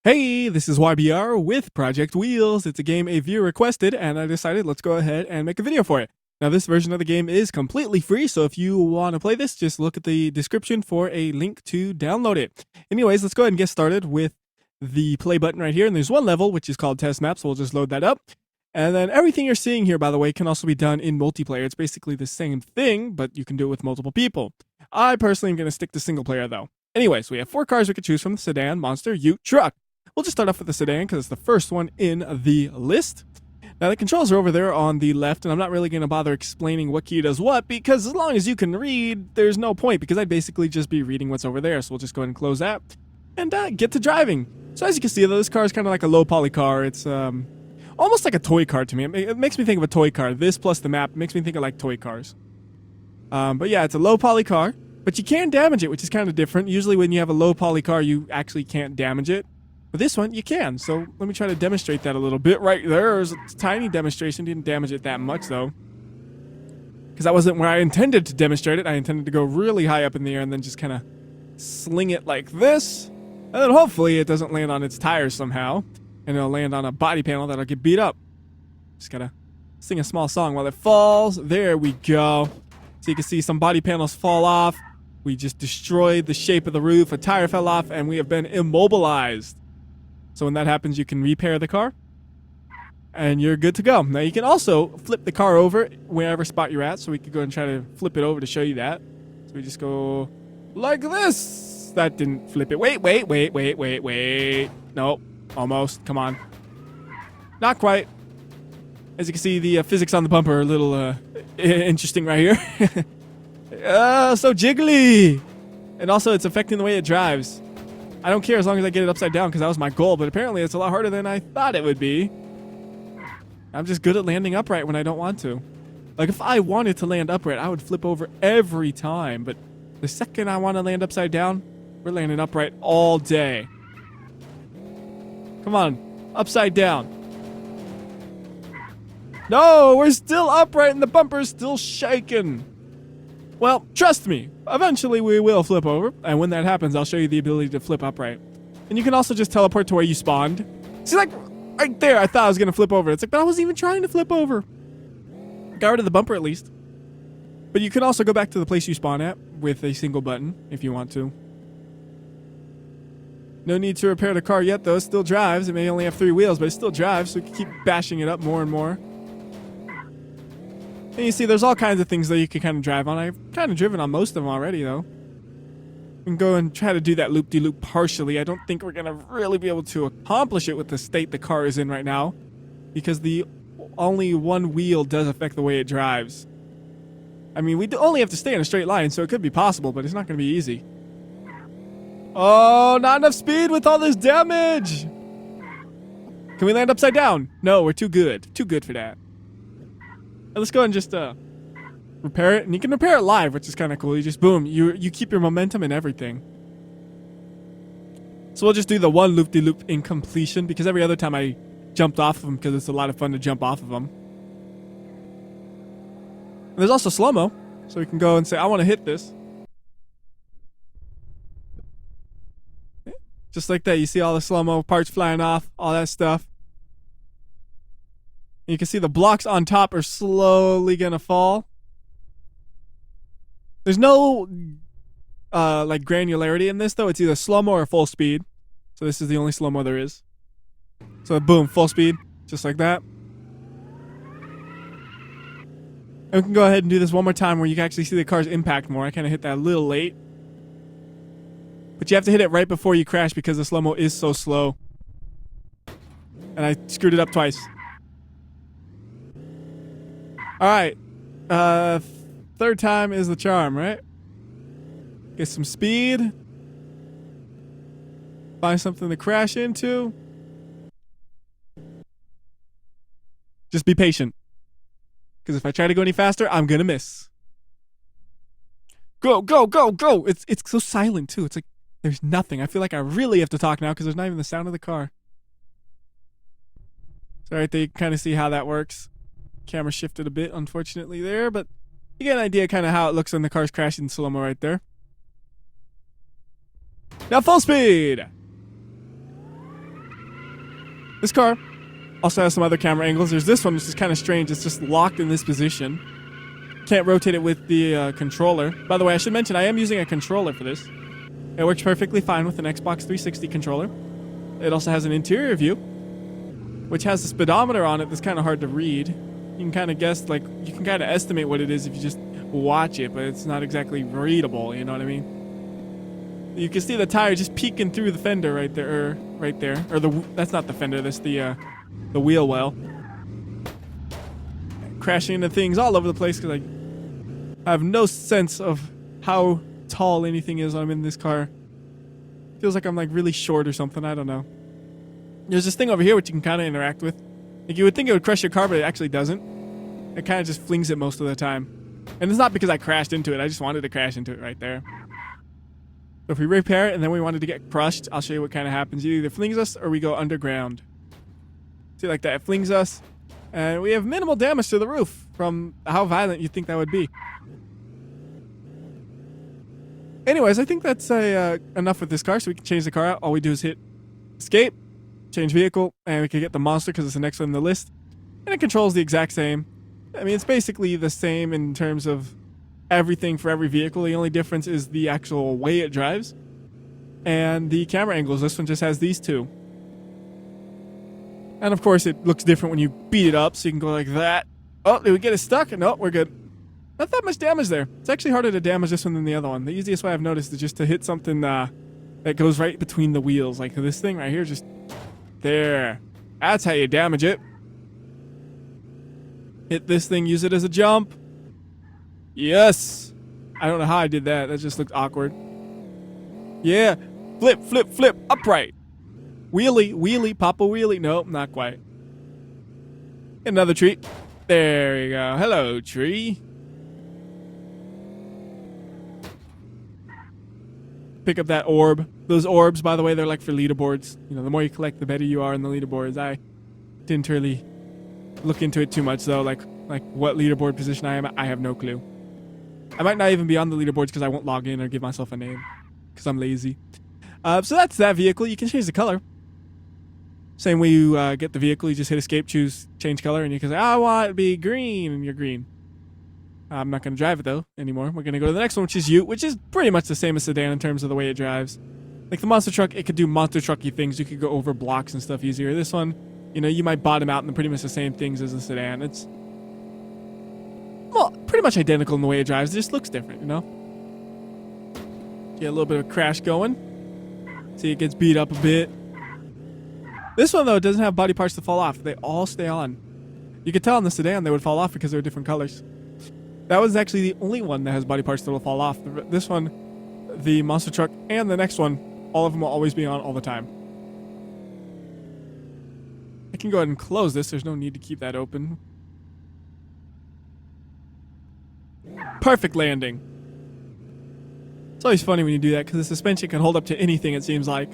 Hey, this is YBR with Project Wheels. It's a game a viewer requested, and I decided let's go ahead and make a video for it. Now, this version of the game is completely free, so if you want to play this, just look at the description for a link to download it. Anyways, let's go ahead and get started with the play button right here, and there's one level, which is called Test Map, so we'll just load that up. And then everything you're seeing here, by the way, can also be done in multiplayer. It's basically the same thing, but you can do it with multiple people. I personally am going to stick to single player, though. Anyways, we have 4 cars we could choose from: the sedan, monster, ute, truck. We'll just start off with the sedan because it's the first one in the list. Now, the controls are over there on the left, and I'm not really going to bother explaining what key does what, because as long as you can read, there's no point, because I'd basically just be reading what's over there. So we'll just go ahead and close that and get to driving. So as you can see, though, this car is kind of like a low poly car. It's almost like a toy car to me. It makes me think of a toy car. This plus the map makes me think of like toy cars. But yeah, it's a low poly car, but you can damage it, which is kind of different. Usually when you have a low poly car, you actually can't damage it. But this one, you can. So let me try to demonstrate that a little bit. Right there's a tiny demonstration. Didn't damage it that much, though, because that wasn't where I intended to demonstrate it. I intended to go really high up in the air and then just kind of sling it like this. And then hopefully it doesn't land on its tires somehow. And it'll land on a body panel that'll get beat up. Just gotta sing a small song while it falls. There we go. So you can see some body panels fall off. We just destroyed the shape of the roof. A tire fell off and we have been immobilized. So when that happens, you can repair the car, and you're good to go. Now, you can also flip the car over wherever spot you're at, so we could go and try to flip it over to show you that. So we just go like this. That didn't flip it. Wait. Nope. Almost. Come on. Not quite. As you can see, the physics on the bumper are a little interesting right here. So jiggly. And also, it's affecting the way it drives. I don't care as long as I get it upside down, because that was my goal, but apparently it's a lot harder than I thought it would be. I'm just good at landing upright when I don't want to. Like, if I wanted to land upright, I would flip over every time, but the second I want to land upside down, we're landing upright all day. Come on, upside down. No, we're still upright and the bumper's still shaking. Well, trust me, eventually we will flip over, and when that happens, I'll show you the ability to flip upright. And you can also just teleport to where you spawned. See, like, right there, I thought I was going to flip over. It's like, but I wasn't even trying to flip over. Got rid of the bumper at least. But you can also go back to the place you spawn at with a single button, if you want to. No need to repair the car yet, though. It still drives. It may only have 3 wheels, but it still drives, so we can keep bashing it up more and more. And you see, there's all kinds of things that you can kind of drive on. I've kind of driven on most of them already, though. We can go and try to do that loop-de-loop partially. I don't think we're going to really be able to accomplish it with the state the car is in right now, because the only one wheel does affect the way it drives. I mean, we only have to stay in a straight line, so it could be possible, but it's not going to be easy. Oh, not enough speed with all this damage! Can we land upside down? No, we're too good. Too good for that. Let's go and just repair it, and you can repair it live, which is kind of cool. You just boom, you keep your momentum and everything. So we'll just do the one loop-de-loop in completion, because every other time I jumped off of them, because it's a lot of fun to jump off of them. And there's also slow-mo, so we can go and say, I want to hit this. Just like that, you see all the slow-mo parts flying off, all that stuff. You can see the blocks on top are slowly gonna fall. There's no like granularity in this, though. It's either slow-mo or full speed. So this is the only slow-mo there is. So boom, full speed, just like that. And we can go ahead and do this one more time where you can actually see the car's impact more. I kind of hit that a little late. But you have to hit it right before you crash because the slow-mo is so slow. And I screwed it up twice. Alright, third time is the charm, right? Get some speed. Find something to crash into. Just be patient. Because if I try to go any faster, I'm gonna miss. Go, go, go, go! It's so silent, too. It's like, there's nothing. I feel like I really have to talk now because there's not even the sound of the car. So right there, you can kind of see how that works. Camera shifted a bit, unfortunately, there, but you get an idea kind of how it looks when the car's crashing in slow-mo right there. Now full speed! This car also has some other camera angles. There's this one, which is kind of strange. It's just locked in this position. Can't rotate it with the controller. By the way, I should mention I am using a controller for this. It works perfectly fine with an Xbox 360 controller. It also has an interior view, which has a speedometer on it that's kind of hard to read. You can kind of guess, like, you can kind of estimate what it is if you just watch it, but it's not exactly readable, you know what I mean? You can see the tire just peeking through the fender right there, or that's not the fender, that's the wheel well. Crashing into things all over the place because I have no sense of how tall anything is when I'm in this car. Feels like I'm like really short or something, I don't know. There's this thing over here which you can kind of interact with. Like, you would think it would crush your car, but it actually doesn't. It kind of just flings it most of the time. And it's not because I crashed into it, I just wanted to crash into it right there. So if we repair it and then we wanted to get crushed, I'll show you what kind of happens. It either flings us or we go underground. See, like that, it flings us. And we have minimal damage to the roof from how violent you think that would be. Anyways, I think that's enough with this car, so we can change the car out. All we do is hit escape, change vehicle, and we can get the monster because it's the next one on the list. And it controls the exact same. I mean, it's basically the same in terms of everything for every vehicle. The only difference is the actual way it drives and the camera angles. This one just has these two. And of course, it looks different when you beat it up, so you can go like that. Oh, did we get it stuck? No, we're good. Not that much damage there. It's actually harder to damage this one than the other one. The easiest way I've noticed is just to hit something that goes right between the wheels. Like this thing right here, just there. That's how you damage it. Hit this thing, use it as a jump. Yes. I don't know how I did that. That just looked awkward. Yeah. Flip, flip, flip. Upright. Wheelie, wheelie, pop a wheelie. Nope, not quite. Another tree. There you go. Hello, tree. Pick up that orb. Those orbs, by the way, they're like for leaderboards. You know, the more you collect, the better you are in the leaderboards. I didn't really look into it too much, though. Like what leaderboard position I am at, I have no clue. I might not even be on the leaderboards because I won't log in or give myself a name because I'm lazy. So that's that vehicle. You can change the color. Same way you get the vehicle, you just hit escape, choose change color, and you can say, I want it to be green, and you're green. I'm not going to drive it, though, anymore. We're going to go to the next one, which is Ute, which is pretty much the same as sedan in terms of the way it drives. Like the monster truck, it could do monster trucky things. You could go over blocks and stuff easier. This one, you know, you might bottom out in pretty much the same things as the sedan. It's, well, pretty much identical in the way it drives. It just looks different, you know? Get a little bit of a crash going. See, it gets beat up a bit. This one, though, doesn't have body parts to fall off. They all stay on. You could tell in the sedan they would fall off because they were different colors. That was actually the only one that has body parts that will fall off. This one, the monster truck, and the next one, all of them will always be on all the time. I can go ahead and close this. There's no need to keep that open. Perfect landing. It's always funny when you do that because the suspension can hold up to anything, it seems like.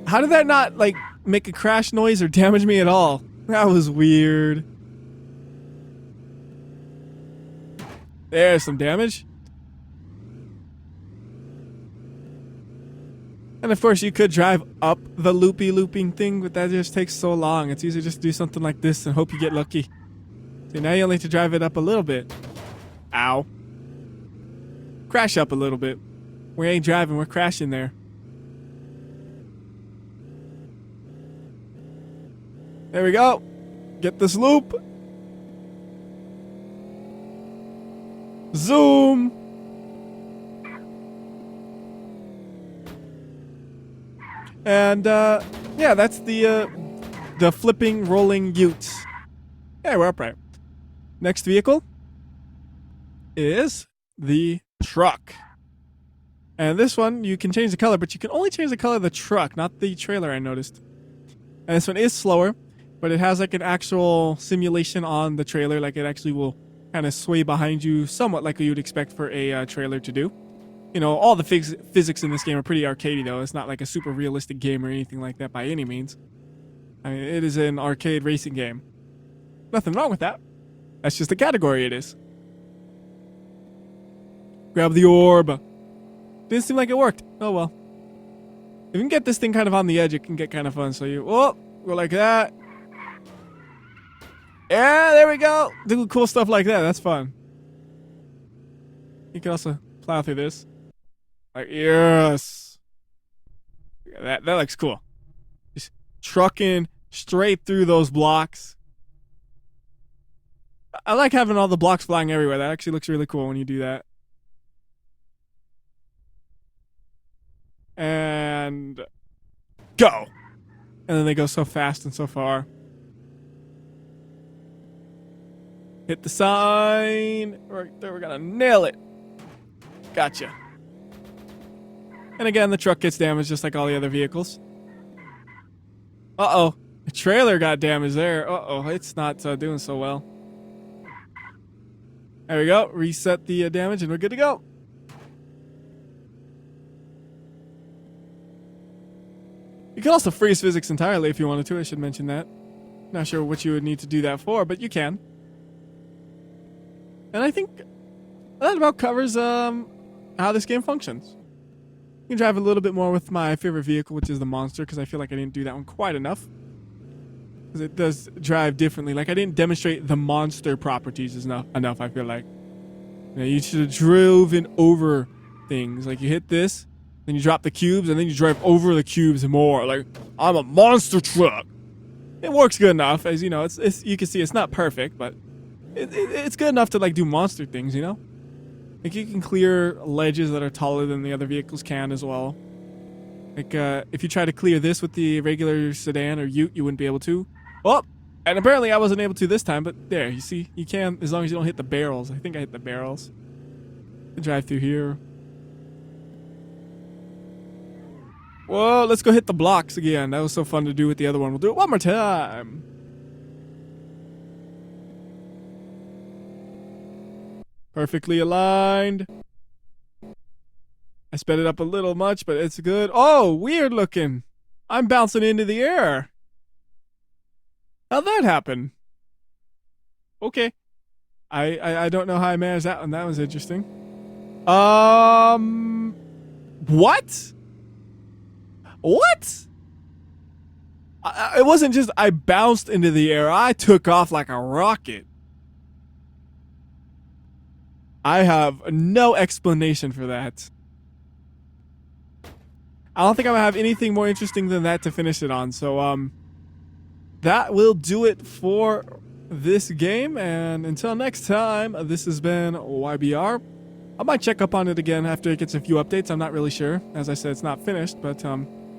How did that not, like, make a crash noise or damage me at all? That was weird. There's some damage. And of course you could drive up the looping thing, but that just takes so long. It's easier just to do something like this and hope you get lucky. See, now you only have to drive it up a little bit. Ow. Crash up a little bit. We ain't driving, we're crashing there. There we go. Get this loop. Zoom. And yeah, that's the flipping rolling Ute. Yeah, we're upright. Next vehicle is the truck. And this one, you can change the color, but you can only change the color of the truck, not the trailer, I noticed. And this one is slower, but it has like an actual simulation on the trailer, like it actually will kind of sway behind you somewhat like you would expect for a trailer to do. You know, all the physics in this game are pretty arcadey, though. It's not like a super realistic game or anything like that by any means. I mean, it is an arcade racing game. Nothing wrong with that. That's just the category it is. Grab the orb. Didn't seem like it worked. Oh well. If you can get this thing kind of on the edge, it can get kind of fun. So you, go like that. Yeah, there we go. Do cool stuff like that. That's fun. You can also plow through this. Like, yes. That looks cool. Just trucking straight through those blocks. I like having all the blocks flying everywhere. That actually looks really cool when you do that. And go. And then they go so fast and so far. Hit the sign. Right there, we're gonna nail it. Gotcha. And again, the truck gets damaged just like all the other vehicles. Uh-oh. The trailer got damaged there. Uh-oh, it's not doing so well. There we go. Reset the damage and we're good to go. You can also freeze physics entirely if you wanted to. I should mention that. Not sure what you would need to do that for, but you can. And I think that about covers how this game functions. You can drive a little bit more with my favorite vehicle, which is the monster, because I feel like I didn't do that one quite enough. Because it does drive differently. Like, I didn't demonstrate the monster properties enough, I feel like. You know, you should have driven over things. Like, you hit this, then you drop the cubes, and then you drive over the cubes more. Like, I'm a monster truck. It works good enough, as you know. It's you can see it's not perfect, but it's good enough to, like, do monster things, you know? Like, you can clear ledges that are taller than the other vehicles can as well. Like, if you try to clear this with the regular sedan or ute, you wouldn't be able to. Oh! And apparently I wasn't able to this time, but there, you see? You can, as long as you don't hit the barrels. I think I hit the barrels. Drive through here. Whoa, let's go hit the blocks again. That was so fun to do with the other one. We'll do it one more time. Perfectly aligned. I sped it up a little much, but it's good. Oh, weird looking. I'm bouncing into the air. How'd that happen? Okay. I don't know how I managed that one. That was interesting. What? What? It wasn't just I bounced into the air. I took off like a rocket. I have no explanation for that. I don't think I'm gonna have anything more interesting than that to finish it on. So, that will do it for this game. And until next time, this has been WhyBeAre. I might check up on it again after it gets a few updates. I'm not really sure. As I said, it's not finished. But,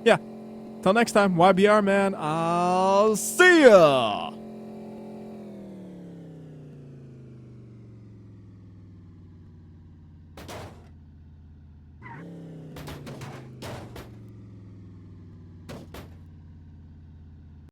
yeah. Until next time, WhyBeAre, man. I'll see ya!